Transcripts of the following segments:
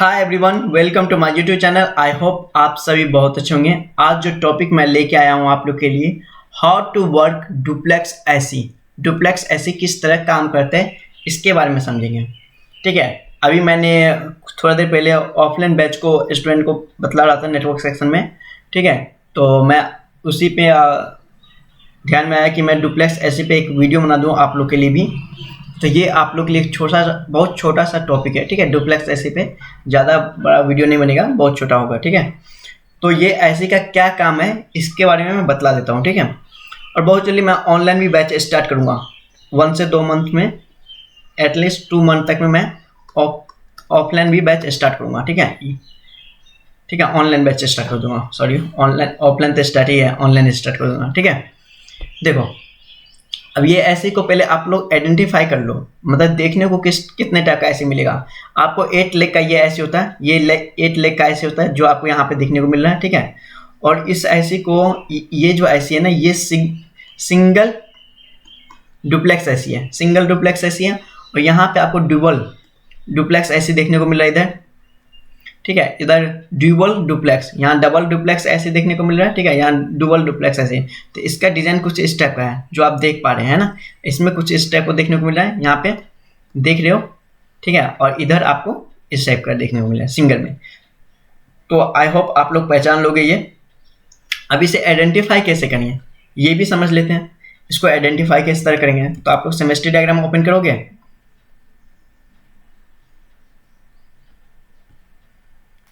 Hi everyone, welcome to my YouTube channel. I hope आप सभी बहुत अच्छे होंगे। आज जो टॉपिक मैं लेके आया हूँ आप लोग के लिए, how to work duplex AC. Duplex AC किस तरह काम करते हैं इसके बारे में समझेंगे। ठीक है, अभी मैंने थोड़ा देर पहले ऑफलाइन बैच को स्टूडेंट को बतला रहा था नेटवर्क सेक्शन में। ठीक है, तो मैं उसी पे ध्यान में आया कि मैं डुप्लेक्स एसी पे एक वीडियो बना दूँ आप लोग के लिए भी। तो ये आप लोग के लिए बहुत छोटा सा टॉपिक है। ठीक है, डुप्लेक्स एसी पे ज़्यादा बड़ा वीडियो नहीं बनेगा, बहुत छोटा होगा। ठीक है, तो ये एसी का क्या काम है इसके बारे में मैं बतला देता हूँ। ठीक है, और बहुत जल्दी मैं ऑनलाइन भी बैच स्टार्ट करूँगा। 1 से 2 मंथ में, एटलीस्ट 2 मंथ तक में मैं ऑफलाइन भी बैच स्टार्ट करूँगा। ठीक है, ठीक है, ऑनलाइन बैच स्टार्ट कर दूँगा। सॉरी, ऑफलाइन तो स्टार्ट ही है, ऑनलाइन स्टार्ट कर दूँगा। ठीक है, देखो अब ये ऐसे को पहले आप लोग आइडेंटिफाई कर लो, मतलब देखने को कितने टाइप का ऐसे मिलेगा आपको। 8 लेग का ये ऐसे होता है, ये 8 लेग का ऐसे होता है जो आपको यहाँ पे देखने को मिल रहा है। ठीक है, और इस ऐसी को, ये जो ऐसी है ना, ये सिंगल डुप्लेक्स ऐसी है, सिंगल डुप्लेक्स ऐसी है। और यहाँ पे आपको डुबल डुप्लेक्स ऐसी देखने को मिल रहा है इधर। ठीक है, इधर ड्यूबल डुप्लेक्स, यहाँ डबल डुप्लेक्स ऐसे देखने को मिल रहा है। ठीक है, यहाँ डुबल डुप्लेक्स ऐसे। तो इसका डिजाइन कुछ इस टाइप का है जो आप देख पा रहे हैं ना, इसमें कुछ इस टाइप को देखने को मिल रहा है, यहाँ पे देख रहे हो। ठीक है, और इधर आपको इस टाइप का देखने को मिल रहा है सिंगल में। तो आई होप आप लोग पहचान लोगे ये। अब इसे आइडेंटिफाई कैसे करेंगे ये भी समझ लेते हैं। इसको आइडेंटिफाई किस तरह करेंगे, तो आप लोग सेमेस्ट्री डायग्राम ओपन करोगे।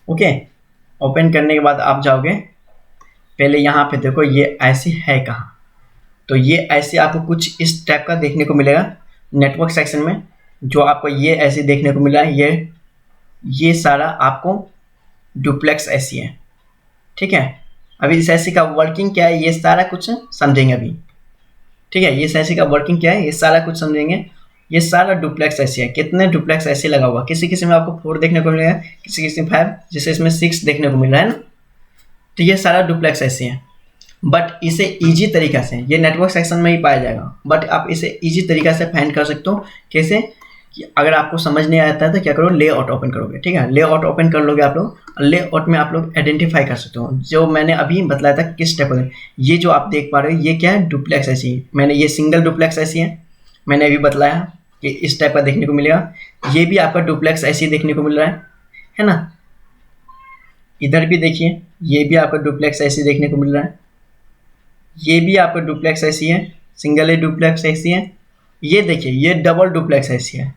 ओके, ओपन करने के बाद आप जाओगे, पहले यहाँ पे देखो ये ऐसी है कहाँ। तो ये ऐसे आपको कुछ इस टाइप का देखने को मिलेगा नेटवर्क सेक्शन में। जो आपको ये ऐसे देखने को मिला है, ये सारा आपको डुप्लेक्स ऐसी है। ठीक है, अभी इस ऐसी का वर्किंग क्या है ये सारा कुछ समझेंगे अभी। ठीक है, ये ऐसी का वर्किंग क्या है ये सारा कुछ समझेंगे। ये सारा डुप्लेक्स ऐसी है। कितने डुप्लेक्स ऐसे लगा हुआ, किसी किसी में आपको 4 देखने को मिलेगा, किसी किसी में 5, जैसे इसमें 6 देखने को मिल रहा है ना। तो ये सारा डुप्लेक्स ऐसे है, बट इसे इजी तरीका से, ये नेटवर्क सेक्शन में ही पाया जाएगा, बट आप इसे इजी तरीका से फाइंड कर सकते हो। कैसे कि अगर आपको समझ नहीं आता है तो क्या करो, लेआउट ओपन करोगे। ठीक है, लेआउट ओपन कर लोगे आप लोग, लेआउट में आप लोग आइडेंटिफाई कर सकते हो जो मैंने अभी बताया था किस टाइप का। ये जो आप देख पा रहे हो ये क्या है, डुप्लेक्स ऐसी। मैंने ये सिंगल डुप्लेक्स ऐसी है, मैंने अभी बताया कि इस टाइप का देखने को मिलेगा। ये भी आपका डुप्लेक्स ऐसी देखने को मिल रहा है ना। इधर भी देखिए, ये भी आपका डुप्लेक्स ऐसी देखने को मिल रहा है। ये भी आपका डुप्लेक्स ऐसी है, सिंगल डुप्लेक्स ऐसी है। ये देखिए, ये डबल डुप्लेक्स ऐसी है,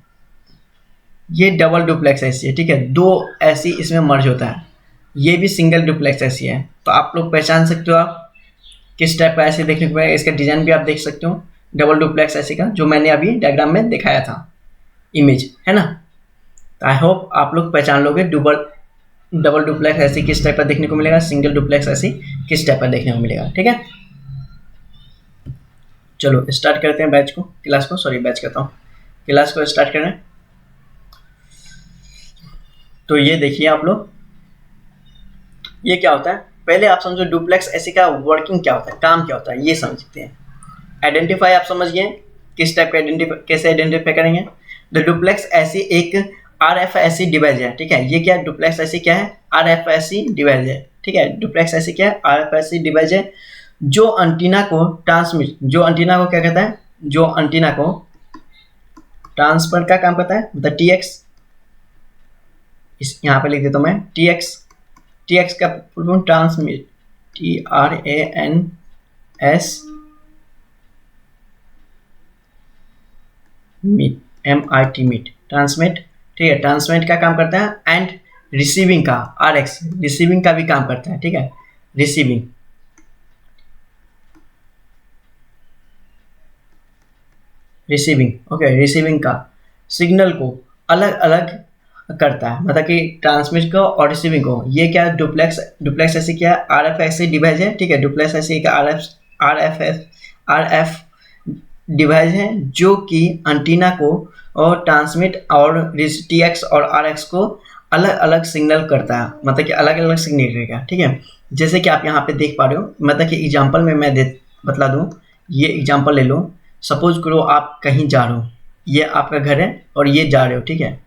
ये डबल डुप्लेक्स ऐसी है। ठीक है, 2 ऐसी इसमें मर्ज होता है। ये भी सिंगल डुप्लेक्स ऐसी है। तो आप लोग पहचान सकते हो आप किस टाइप का ऐसे देखने को मिलेगा। इसका डिजाइन भी आप देख सकते हो डबल डुप्लेक्स ऐसी का, जो मैंने अभी डायग्राम में दिखाया था, इमेज है ना। तो आई होप आप लोग पहचान लोगे डबल डुप्लेक्स ऐसी किस टाइप का देखने को मिलेगा, सिंगल डुप्लेक्स ऐसी किस टाइप का देखने को मिलेगा। ठीक है, चलो स्टार्ट करते हैं बैच को, क्लास को, सॉरी बैच कहता हूँ, क्लास को स्टार्ट करें। तो ये देखिए आप लोग, ये क्या होता है पहले आप समझो डुप्लेक्स ऐसी का वर्किंग क्या होता है, काम क्या होता है ये समझते हैं। आइडेंटिफाई आप समझ गए किस टाइप का कैसे आइडेंटिफाई करेंगे। द डुप्लेक्स ऐसी एक RFIC डिवाइस है। ठीक है, ये क्या डुप्लेक्स ऐसी क्या है, RFIC डिवाइस है। ठीक है, डुप्लेक्स ऐसी क्या है, RFIC डिवाइस है जो एंटीना को ट्रांसमिट, जो एंटीना को क्या कहता है, जो एंटीना को ट्रांसफर का काम करता है, मतलब TX। इस यहाँ पे लिख देता हूँ मैं TX का full form transmit, TRANS MIT मीट, ट्रांसमिट। ठीक है, ट्रांसमिट का काम करता है। एंड रिसीविंग का RX, रिसीविंग का भी काम करता है। ठीक है, रिसीविंग ओके, रिसीविंग का सिग्नल को अलग अलग करता है, मतलब कि ट्रांसमिट को और रिसीविंग को। ये क्या डुप्लेक्स ऐसी क्या है, RFIC डिवाइस है। ठीक है, डुप्लेक्स ऐसी का RF डिवाइस है जो कि एंटीना को और ट्रांसमिट और TX और RX को अलग अलग सिग्नल करता है, मतलब कि अलग अलग सिग्नल करेगा। ठीक है, जैसे कि आप यहाँ पे देख पा रहे हो, मतलब कि एग्जांपल में मैं बतला दूँ। ये एग्जांपल ले लो, सपोज करो आप कहीं जा रहे हो, ये आपका घर है और ये जा रहे हो। ठीक है,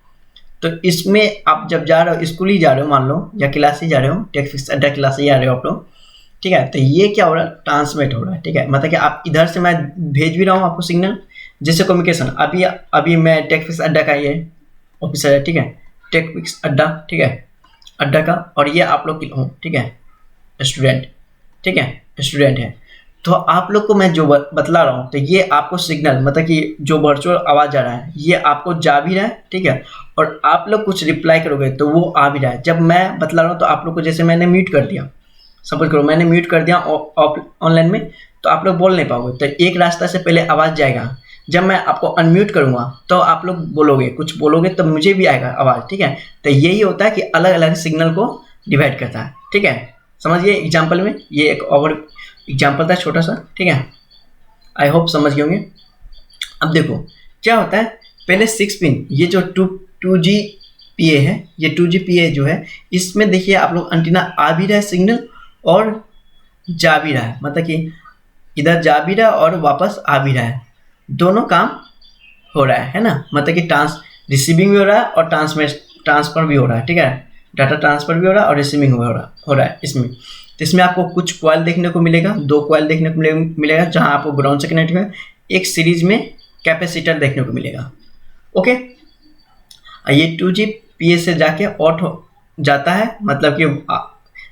तो इसमें आप जब जा रहे हो, स्कूल ही जा रहे हो मान लो, या क्लास ही जा रहे हो, टेक फिक्स अड्डा क्लास ही जा रहे हो आप लोग, ठीक है। तो ये क्या हो रहा है, ट्रांसमिट हो रहा है, ठीक है। मतलब कि आप इधर से मैं भेज भी रहा हूँ आपको सिग्नल, जैसे कम्युनिकेशन। अभी मैं टेक फिक्स अड्डा का ये ऑफिसर है, ठीक है, टेक फिक्स अड्डा, ठीक है, अड्डा का, और ये आप लोग हो, ठीक है, स्टूडेंट, ठीक है, स्टूडेंट है। तो आप लोग को मैं जो बतला रहा हूँ, तो ये आपको सिग्नल, मतलब कि जो वर्चुअल आवाज़ आ रहा है, ये आपको जा भी रहा है, ठीक है, और आप लोग कुछ रिप्लाई करोगे तो वो आ भी रहा है। जब मैं बतला रहा हूँ तो आप लोग को, जैसे मैंने म्यूट कर दिया, सपोज करो मैंने म्यूट कर दिया ऑनलाइन में, तो आप लोग बोल नहीं पाओगे। तो एक रास्ता से पहले आवाज़ जाएगा, जब मैं आपको अनम्यूट करूँगा तो आप लोग बोलोगे, कुछ बोलोगे तो मुझे भी आएगा आवाज़, ठीक है। तो यही होता है कि अलग अलग सिग्नल को डिवाइड करता है, ठीक है। समझिए एग्जाम्पल में, ये एक ओवर एग्जाम्पल था छोटा सा, ठीक है, आई होप समझ गए होंगे। अब देखो क्या होता है, पहले 6 पिन, ये जो 2GPA है, ये 2GPA जो है, इसमें देखिए आप लोग एंटीना आ भी रहा है सिग्नल और जा भी रहा है, मतलब कि इधर जा भी रहा है और वापस आ भी रहा है, दोनों काम हो रहा है ना। मतलब कि रिसीविंग भी हो रहा है और ट्रांसफर भी हो रहा है, ठीक है, डाटा ट्रांसफर भी हो रहा है और रिसीविंग हो रहा है इसमें। तो इसमें आपको कुछ कॉइल देखने को मिलेगा, 2 कॉइल देखने को मिलेगा जहां आपको ग्राउंड से कनेक्ट है, एक सीरीज में कैपेसिटर देखने को मिलेगा, ओके। ये 2GPA से जाके ऑट हो जाता है, मतलब कि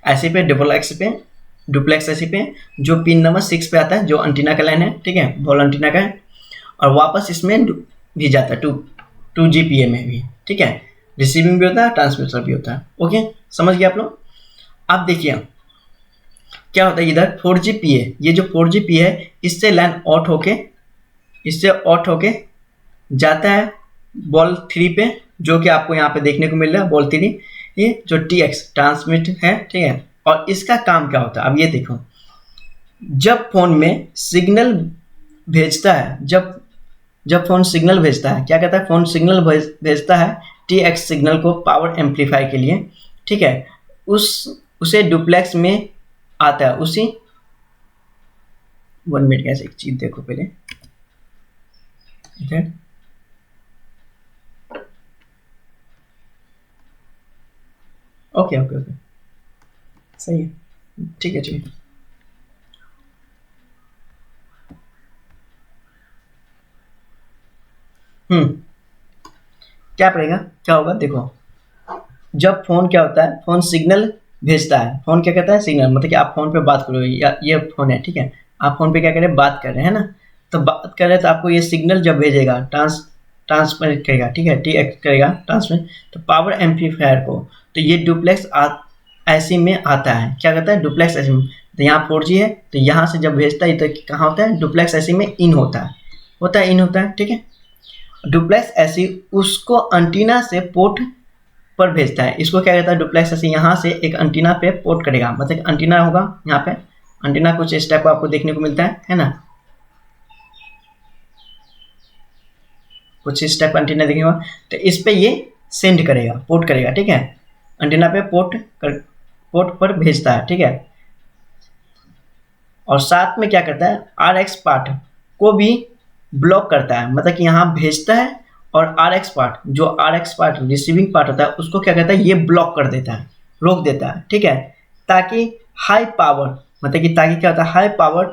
ऐसे पे डुप्लेक्स ऐसे पे जो पिन नंबर 6 पे आता है, जो एंटीना का लाइन है, ठीक है, बॉल एंटीना का है, और वापस इसमें भी जाता है 2GPA में भी, ठीक है, रिसीविंग भी होता है, ट्रांसमिशन भी होता है, ओके, समझ गए आप लोग। अब देखिए क्या होता है, इधर 4GPA, ये जो 4GPA है, इससे लाइन ऑट होके जाता है बॉल 3 पे, जो कि आपको यहाँ पे देखने को मिल रहा है बॉल 3, ये जो TX ट्रांसमिट है, ठीक है। और इसका काम क्या होता है, अब ये देखो, जब फोन में सिग्नल भेजता है, जब फोन सिग्नल भेजता है, क्या कहता है, फोन सिग्नल भेजता है TX सिग्नल को पावर एम्पलीफाई के लिए, ठीक है, उसे डुप्लेक्स में आता है, उसी 1 मिनट कैसे, एक चीज देखो पहले इधर, ओके, सही है, ठीक है, क्या पड़ेगा, क्या होगा, देखो जब फोन क्या होता है, फोन सिग्नल भेजता है, फोन क्या कहता है, सिग्नल, मतलब कि आप फोन पे बात करो, या ये फोन है, ठीक है, आप फोन पे क्या कर रहे हैं, बात कर रहे हैं ना, तो बात कर रहे हैं, तो आपको ये सिग्नल जब भेजेगा, ट्रांसफर करेगा, ठीक है, TX करेगा ट्रांसफर, तो पावर एम्पलीफायर को, तो ये डुप्लेक्स ऐसी में आता है, क्या कहता है, डुप्लेक्स ऐसी में। तो यहाँ 4G है, तो यहाँ से जब भेजता है तो कहाँ होता है, डुप्लेक्स ऐसी में इन होता है, ठीक है। डुप्लेक्स ऐसी उसको एंटीना से पोर्ट पर भेजता है, इसको क्या कहता है, डुप्लेक्स ऐसी यहाँ से एक एंटीना पे पोर्ट करेगा, मतलब एंटीना होगा यहाँ पे, एंटीना कुछ इस टाइप का आपको देखने को मिलता है ना, कुछ इस टाइप का एंटीना देखने को, तो इस पे ये सेंड करेगा, पोर्ट करेगा, ठीक है, एंटीना पे पोर्ट पर भेजता है, ठीक है। और साथ में क्या करता है, RX पार्ट को भी ब्लॉक करता है, मतलब कि यहाँ भेजता है, और RX पार्ट रिसीविंग पार्ट होता है, उसको क्या कहता है, ये ब्लॉक कर देता है, रोक देता है, ठीक है, ताकि हाई पावर, मतलब कि ताकि क्या होता है, high power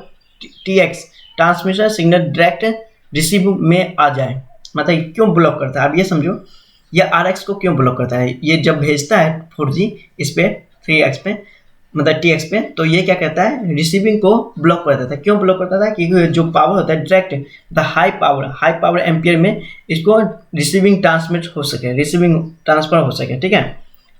TX transmission signal direct receive में आ जाए। मतलब क्यों ब्लॉक करता है, आप ये समझो, ये RX को क्यों ब्लॉक करता है, ये जब भेजता है 4G इस पे 3X पे, मतलब TX पे, तो ये क्या कहता है, रिसीविंग को ब्लॉक कर देता है। क्यों ब्लॉक करता था, क्योंकि जो पावर होता है direct the high power ampere में इसको रिसीविंग ट्रांसमिट हो सके, रिसीविंग ट्रांसफर हो सके, ठीक है,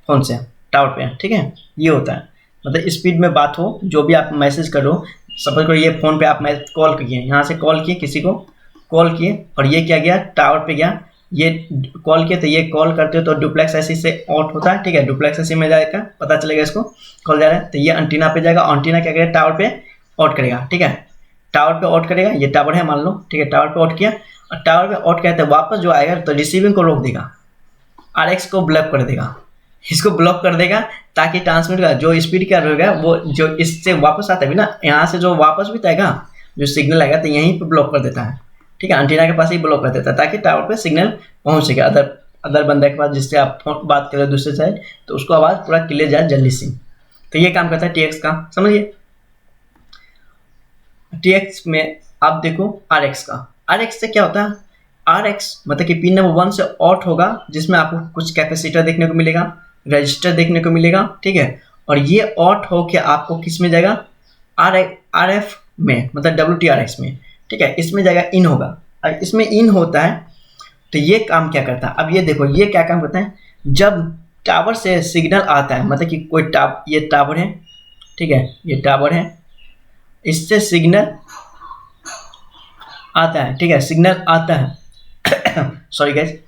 फोन से टावर पे, ठीक है, ये होता है। मतलब स्पीड में बात हो, जो भी आप मैसेज करो, सपोज करो ये फ़ोन पे आप कॉल किए, यहाँ से कॉल किए, किसी को कॉल किए, और ये क्या गया, टावर पे गया, ये कॉल किया, तो ये कॉल करते हो तो डुप्लेक्स ऐसी से ऑट होता है, ठीक है, डुप्लेक्स ऐसी में जाएगा, पता चलेगा इसको कॉल जा रहा है, तो ये एंटीना पे जाएगा, एंटीना क्या करेगा, टावर पे ऑट करेगा, ठीक है, टावर पे ऑट करेगा, ये टावर है मान लो, ठीक है, टावर पे ऑट किया, और टावर पे ऑट किया तो वापस जो आएगा तो रिसीविंग को रोक देगा, RX को ब्लॉक कर देगा, इसको ब्लॉक कर देगा, ताकि ट्रांसमिट का जो स्पीड क्या रहेगा, वो जो इससे वापस आता है ना, यहाँ से जो वापस भी आएगा, जो सिग्नल आएगा तो यहीं पे ब्लॉक कर देता है, ठीक है, एंटीना के पास ही ब्लॉक कर देता है, ताकि टावर पे सिग्नल पहुंच सके अदर अदर बंदा के पास जिससे आप फोन बात कर रहे हो दूसरे साइड, तो उसको आवाज़ पूरा क्लियर जाए जल्दी से। तो ये काम करता है TX का, समझिए। TX में आप देखो RX का, RX से क्या होता है, RX मतलब कि पिन नंबर 1 से ऑट होगा, जिसमें आपको कुछ कैपेसिटर देखने को मिलेगा, रजिस्टर देखने को मिलेगा, ठीक है। और ये ऑट हो के आपको किस में जाएगा, RF में, मतलब WTRX में, ठीक है, इसमें जाएगा, इन होगा। और इसमें इन होता है तो ये काम क्या करता है, अब ये देखो ये क्या काम करता है, जब टावर से सिग्नल आता है, मतलब कि कोई ये टावर है, ठीक है, ये टावर है, इससे सिग्नल आता है, ठीक है, सिग्नल आता है सॉरी गाइस,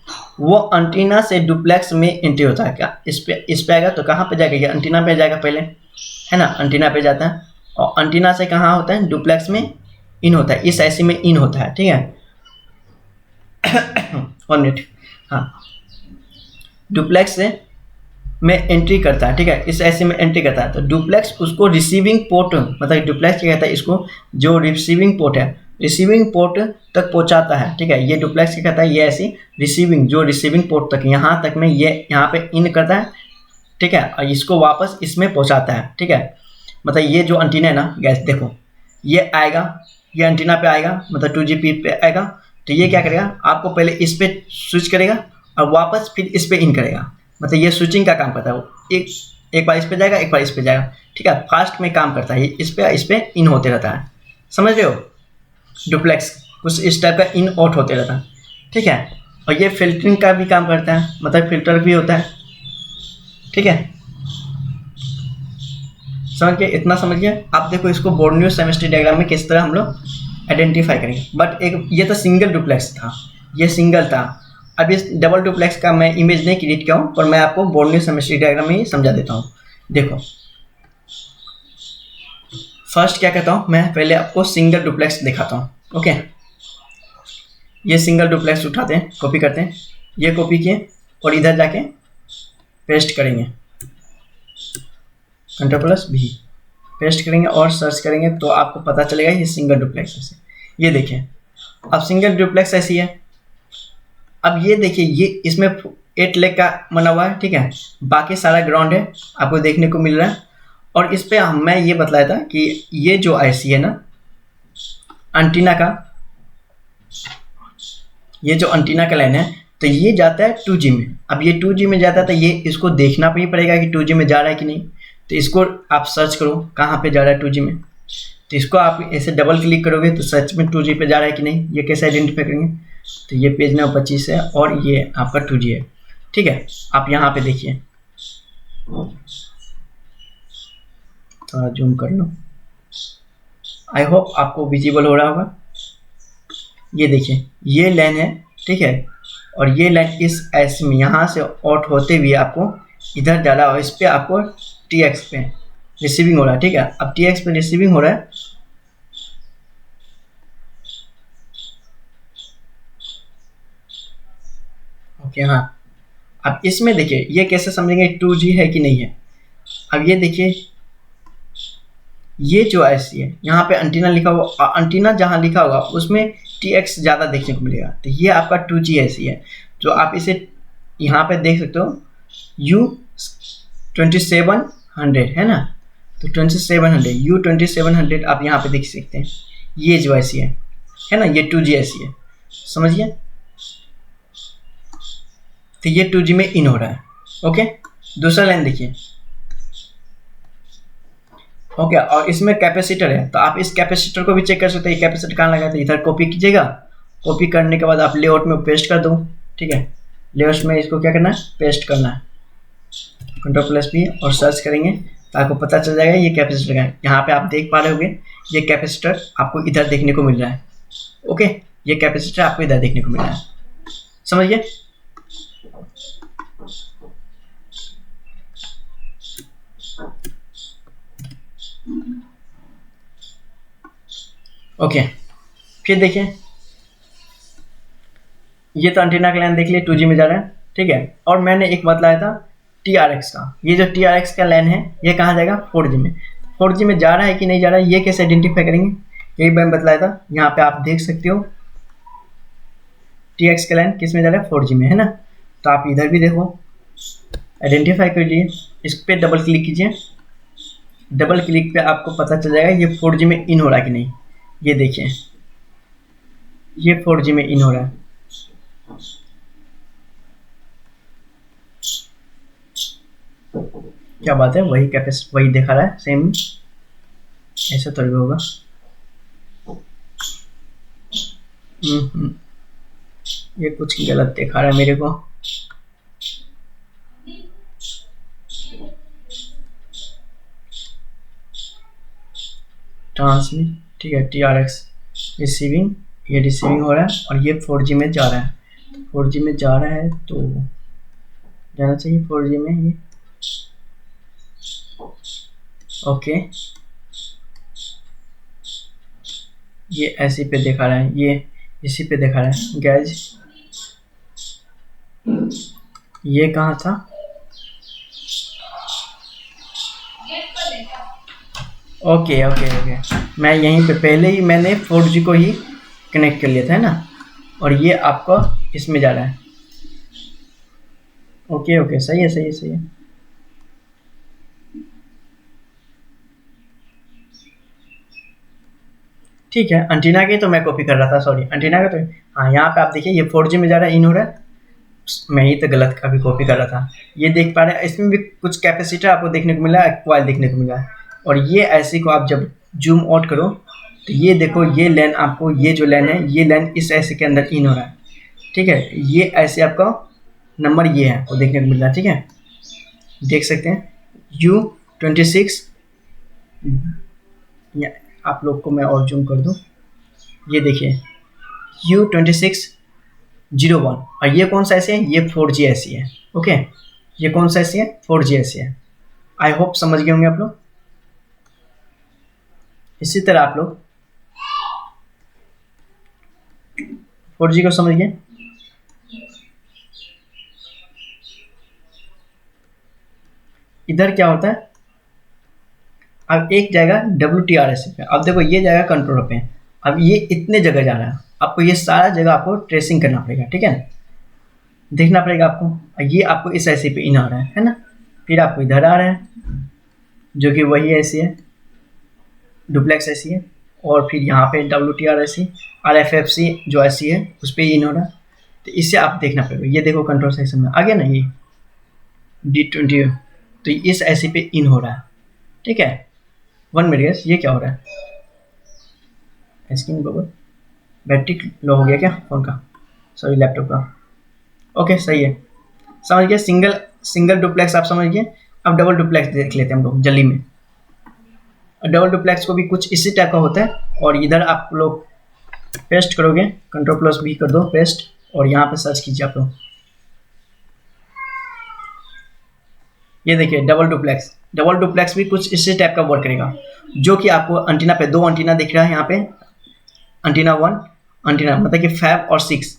वो एंटीना से डुप्लेक्स में एंट्री होता है। क्या इस पे आएगा तो कहाँ पे जाएगा, ये एंटीना पे जाएगा पहले, है ना, एंटीना पे जाता है, और एंटीना से कहाँ होता है, डुप्लेक्स में इन होता है, इस ऐसी में इन होता है, ठीक है 1 मिनट, हाँ, डुप्लेक्स से में एंट्री करता है, ठीक है, इस ऐसे में एंट्री करता है। तो डुप्लेक्स उसको रिसीविंग पोर्ट, मतलब डुप्लेक्स क्या कहता है, इसको जो रिसीविंग पोर्ट है, रिसीविंग पोर्ट तक पहुंचाता है, ठीक है, ये डुप्लेक्स क्या कहता है, ये ऐसी रिसीविंग, जो रिसीविंग पोर्ट तक, यहाँ तक में ये यहाँ पे इन करता है, ठीक है, और इसको वापस इसमें पहुंचाता है, ठीक है। मतलब ये जो एंटीना है ना गैस, देखो ये आएगा, ये एंटीना पे आएगा, मतलब 2GP पे आएगा, तो ये क्या करेगा, आपको पहले इस पे स्विच करेगा और वापस फिर इस पे इन करेगा, मतलब ये स्विचिंग का काम करता है। वो एक बार इस पे जाएगा, एक बार इस पे जाएगा, ठीक है, फास्ट में काम करता है, इस पे इन होते रहता है, समझ रहे हो। डुप्लेक्स कुछ इस टाइप का इन आउट होते रहता है, ठीक है। और ये फिल्टरिंग का भी काम करता है, मतलब फिल्टर भी होता है, ठीक है, समझ के, इतना समझ गए आप। देखो इसको बोर्नियो सेमेस्ट्री डायग्राम में किस तरह हम लोग आइडेंटिफाई करेंगे। बट एक ये तो सिंगल डुप्लेक्स था, ये सिंगल था। अब इस डबल डुप्लेक्स का मैं इमेज नहीं क्रिएट किया हूँ, पर मैं आपको बोर्नियो सेमेस्ट्री डायग्राम में ही समझा देता हूँ। देखो फर्स्ट क्या कहता हूँ मैं, पहले आपको सिंगल डुप्लेक्स दिखाता हूँ, ओके। ये सिंगल डुप्लेक्स उठाते हैं, कॉपी करते हैं, ये कॉपी किए और इधर जाके पेस्ट करेंगे, Ctrl+V पेस्ट करेंगे और सर्च करेंगे तो आपको पता चलेगा ये सिंगल डुप्लेक्स ऐसे। ये देखिए अब सिंगल डुप्लेक्स ऐसी है। अब ये देखिए ये इसमें 8 लेग का बना हुआ है, ठीक है, बाकी सारा ग्राउंड है आपको देखने को मिल रहा है। और इस पे मैं ये बतलाया था कि ये जो IC है ना एंटीना का, ये जो एंटीना का लाइन है, तो ये जाता है 2G में। अब ये 2G में जाता है तो ये इसको देखना भी पड़ेगा कि 2G में जा रहा है कि नहीं। तो इसको आप सर्च करो कहाँ पे जा रहा है 2G में, तो इसको आप ऐसे डबल क्लिक करोगे तो सच में 2G पे जा रहा है कि नहीं, ये कैसे आइडेंटिफाई करेंगे। तो ये पेज नंबर 25 है और ये आपका 2G है, ठीक है। आप यहाँ पे देखिए, थोड़ा जूम कर लो, आई होप आपको विजिबल हो रहा होगा। ये देखिए ये लाइन है, ठीक है, और ये लाइन इस एस में यहाँ से आउट होते हुए आपको इधर डाला और इस पर आपको TX पे रिसीविंग हो रहा है, ठीक है। अब TX पे रिसीविंग हो रहा है, ओके हाँ। अब इसमें देखिए ये कैसे समझेंगे 2G है कि नहीं है। अब ये देखिए ये जो IC है यहाँ पे एंटीना लिखा हुआ, एंटीना जहाँ लिखा होगा उसमें TX ज़्यादा देखने को मिलेगा, तो ये आपका 2G IC है। जो आप इसे यहाँ पे देख सकते हो U2700 है ना, तो 2700 U2700 आप यहाँ पे देख सकते हैं। ये जो IC है ना, ये 2G IC है, समझिए। तो ये 2G में इन हो रहा है, ओके। दूसरा लाइन देखिए, ओके, और इसमें कैपेसिटर है, तो आप इस कैपेसिटर को भी चेक कर सकते हैं। कैपेसिटर कहाँ लगा है, तो इधर कॉपी कीजिएगा, कॉपी करने के बाद आप लेआउट में पेस्ट कर दो, ठीक है। लेआउट में इसको क्या करना है, पेस्ट करना है, Ctrl+V और सर्च करेंगे तो आपको पता चल जाएगा ये कैपेसिटर का है। यहाँ पे आप देख पा रहे होंगे ये कैपेसिटर आपको इधर देखने को मिल रहा है, ओके। ये कैपेसिटर आपको इधर देखने को मिल रहा है, समझिए। ओके, फिर देखिए ये तो एंटीना का लाइन देख लिए 2G में जा रहा है, ठीक है। और मैंने एक बतलाया था TRX का, ये जो TRX का लाइन है ये कहाँ जाएगा, 4G में। 4G में जा रहा है कि नहीं जा रहा है ये कैसे आइडेंटिफाई करेंगे, यही मैंने बतलाया था। यहाँ पे आप देख सकते हो TX का लाइन किस में जा रहा है, 4G में, है ना। तो आप इधर भी देखो, आइडेंटिफाई कर लीजिए, इस पर डबल क्लिक कीजिए। डबल क्लिक पे आपको पता चल जाएगा ये 4G में इन हो रहा है कि नहीं। ये देखिए, ये 4G में इन हो रहा है। क्या बात है, वही कैपेसिटी वही दिखा रहा है सेम। ऐसा तो भी होगा। ये कुछ गलत दिखा रहा है मेरे को। ट्रांसमिट, ठीक है, TRX रिसीविंग, ये रिसीविंग हो रहा है और ये 4G में जा रहा है। 4G में जा रहा है तो जाना चाहिए 4G में ये। ओके, ये ऐसे पे दिखा रहा है, ये इसी पे दिखा रहा है गैज। ये कहाँ था? ओके ओके ओके, मैं यहीं पे पहले ही मैंने 4G को ही कनेक्ट कर लिया था, है ना। और ये आपका इसमें जा रहा है। ओके ओके, सही है सही है सही है। ठीक है, एंटीना की तो मैं कॉपी कर रहा था, सॉरी, एंटीना का तो हाँ, यहाँ पे आप देखिए ये 4G में जा रहा है, इन हो रहा है। मैं ही तो गलत अभी कॉपी कर रहा था। ये देख पा रहे हैं, इसमें भी कुछ कैपेसिटर आपको देखने को मिला है, कॉइल देखने को मिला है। और ये ऐसी को आप जब जूम आउट करो तो ये देखो, ये लाइन आपको, ये जो लाइन है, ये लाइन इस ऐसे के अंदर इन हो रहा है। ठीक है, ये ऐसे आपका नंबर ये है वो देखने को मिल रहा है। ठीक है, देख सकते हैं U26। आप लोग को मैं और जूम कर दूं, ये देखिए U2601। और ये कौन सा ऐसे है? ये 4G ऐसी है। ओके, ये कौन सा ऐसी है? 4G ऐसी है। आई होप समझ गए होंगे आप लोग। इसी तरह आप लोग 4G को समझ गए। इधर क्या होता है, अब एक जाएगा WTRS पे। अब देखो ये जाएगा कंट्रोलर पे। अब ये इतने जगह जा रहा है, आपको ये सारा जगह आपको ट्रेसिंग करना पड़ेगा। ठीक है, देखना पड़ेगा आपको। ये आपको इस ऐसी पे इन आ रहा है ना। फिर आपको इधर आ रहा है जो कि वही ऐसी है, डुप्लेक्स ऐसी है। और फिर यहाँ पे WTR ऐसी, RFFC जो ऐसी है उस पर इन हो रहा है। तो इससे आप देखना पड़ेगा। ये देखो कंट्रोल सेक्शन में आ गया ना, ये D20, तो इस ऐसी पे इन हो रहा है। ठीक है, 1 मिनट, ये क्या हो रहा है? स्क्रीन बबल, बैटरी लो हो गया क्या फ़ोन का, सॉरी लैपटॉप का। ओके सही है, समझ गए। सिंगल डुप्लेक्स आप समझ गए। अब डबल डुप्लेक्स देख लेते हैं हम लोग जल्दी में। डबल डुप्लेक्स को भी कुछ इसी टाइप का होता है। और इधर आप लोग पेस्ट करोगे, Ctrl+V कर दो पेस्ट, और यहाँ पे सर्च कीजिए आप लोग। ये देखिए डबल डुप्लेक्स भी कुछ इसी टाइप का वर्क करेगा। जो कि आपको एंटीना पे 2 एंटीना दिख रहा है यहाँ पे, एंटीना 1, एंटीना मतलब कि 5 और 6,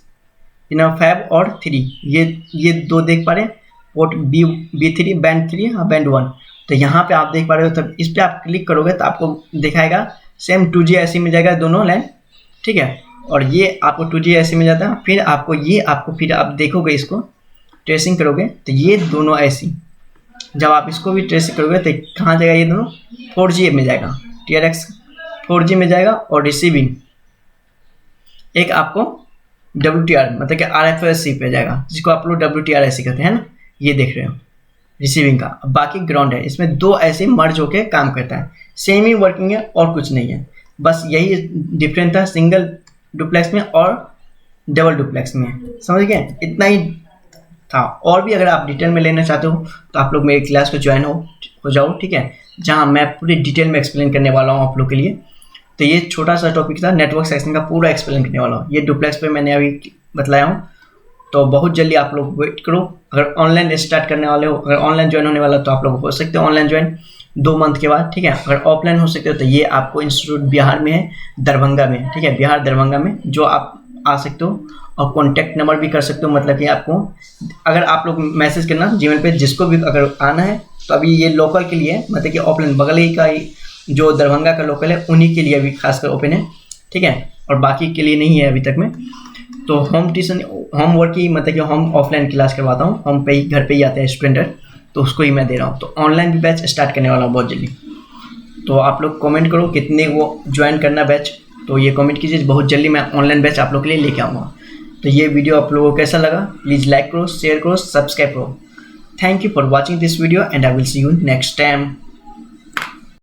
5 और 3, ये 2 देख पा रहे हैं। पोर्ट B3, बैंड 3 और बैंड 1। तो यहाँ पे आप देख पा रहे हो। तब इस पर आप क्लिक करोगे तो आपको दिखाएगा सेम 2G ऐसी में जाएगा दोनों लाइन। ठीक है, और ये आपको 2G ऐसी में जाता है। फिर आपको फिर आप देखोगे, इसको ट्रेसिंग करोगे तो ये दोनों ऐसी, जब आप इसको भी ट्रेसिंग करोगे तो कहाँ जाएगा? ये दोनों 4G में जाएगा। TRX 4G में जाएगा। और रिसीविंग एक आपको WTR मतलब कि RFFC पे जाएगा, जिसको आप लोग WTR ऐसे कहते हैं ना। ये देख रहे हो रिसीविंग का। बाकी ग्राउंड है, इसमें 2 ऐसे मर्ज होके काम करता है। सेम ही वर्किंग है और कुछ नहीं है, बस यही डिफरेंस था सिंगल डुप्लेक्स में और डबल डुप्लेक्स में। समझ गए, इतना ही था। और भी अगर आप डिटेल में लेना चाहते हो तो आप लोग मेरी क्लास को ज्वाइन हो जाओ। ठीक है, जहाँ मैं पूरी डिटेल में एक्सप्लेन करने वाला हूँ आप लोग के लिए। तो ये छोटा सा टॉपिक था, नेटवर्क सेक्शन का पूरा एक्सप्लेन करने वाला हूँ। ये डुप्लेक्स पे मैंने अभी बतलाया हूँ। तो बहुत जल्दी आप लोग वेट करो। अगर ऑनलाइन स्टार्ट करने वाले हो, अगर ऑनलाइन ज्वाइन होने वाला तो आप लोग हो सकते हो ऑनलाइन ज्वाइन 2 मंथ के बाद। ठीक है, अगर ऑफलाइन हो सकते हो तो ये आपको इंस्टीट्यूट बिहार में है, दरभंगा में। ठीक है, बिहार दरभंगा में जो आप आ सकते हो। और कॉन्टैक्ट नंबर भी कर सकते हो, मतलब कि आपको अगर आप लोग मैसेज करना जीमेल पे, जिसको भी अगर आना है। तो अभी ये लोकल के लिए, मतलब कि ऑफलाइन बगल ही का जो दरभंगा का लोकल है उन्हीं के लिए अभी खासकर ओपन है। ठीक है, और बाकी के लिए नहीं है अभी तक में। तो होम ट्यूशन होम वर्क ही मतलब कि होम ऑफलाइन क्लास करवाता हूँ, होम पे ही घर पे ही आते हैं स्टूडेंट, तो उसको ही मैं दे रहा हूँ। तो ऑनलाइन भी बैच स्टार्ट करने वाला हूँ बहुत जल्दी। तो आप लोग कमेंट करो कितने वो ज्वाइन करना बैच, तो ये कमेंट कीजिए, बहुत जल्दी मैं ऑनलाइन बैच आप लोग के लिए लेके आऊँगा। तो ये वीडियो आप लोगों को कैसा लगा, प्लीज़ लाइक करो, शेयर करो, सब्सक्राइब करो। Thank you for watching this video and I will see you next time.